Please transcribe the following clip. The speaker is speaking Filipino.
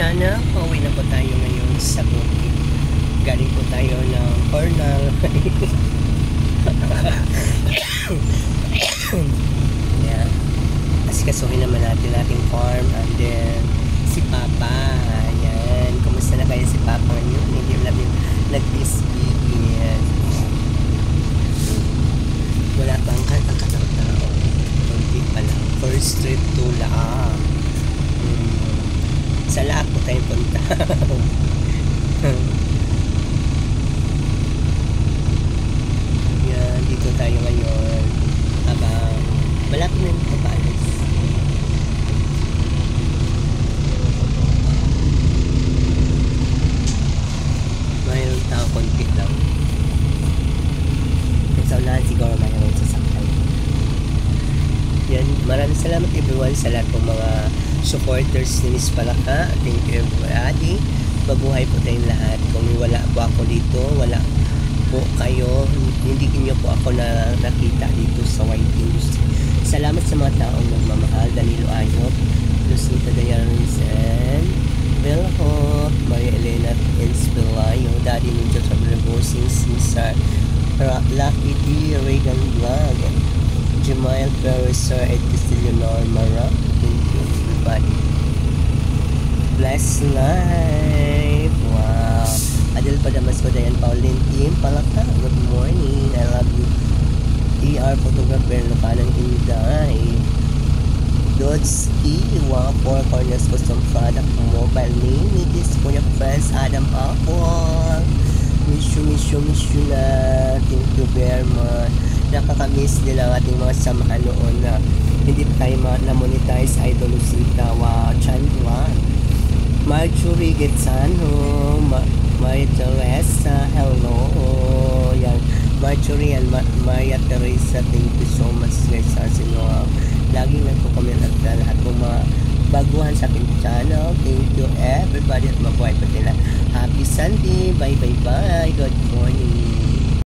channel. Pauwi na po tayo ngayon sa bukid. Galing po tayo ng Cornell. Yeah. Asikasuhin naman natin ating farm. And then si Papa. Ayan. Kumusta na kayo si Papa ngayon? Hindi lang yung nag-disbigin. Wala pang katang-tao. Kunti pa lang. First trip to lang. Sa lahat po tayong punta. Yan, dito tayo ngayon. Habang malapit na yung kabalis. Mayroon tao konti lang. Sa unahan siguro mayroon sasakay. Yan, maraming salamat everyone sa lahat ng mga supporters ni Miss Palaka. Thank you everybody. Mabuhay po tayong lahat. Kung wala po ako dito, wala po kayo, hindi niyo po ako nakita dito sa White Industry. Salamat sa mga taong nagmamahal. Danilo Ayop, Lucita Dayaransen, Belho, Maria Elena Inspirayo, Daddy Ninja Travelabosing, Cesar Lucky D, Reagan Vlog, Jemail Perez, Sir Ed Castillo Normara. Thank you everybody. Bless life. Wow. Adel Padamasco, Dayan Pauline Team Palaka, good morning, I love you. ER Photographer Lukanang Inday, Dodski, wow. Four Corners Custom Product Mobile Name. It is for your friends Adam Apple. Miss you na. Thank you very much. Nakakamiss din ang ating mga samahan noon na hindi pa tayo na-monetize. Idol Lucita, wow. Chandra, Marjorie Getsano, Maria Teresa, hello. Yan, Marjorie and Maria Teresa, thank you so much guys sa inyo. Lagi na po kami lahat ng mga baguhan sa aking channel. Thank you everybody at mabuhay pa nila. Happy Sunday. Bye. Good morning.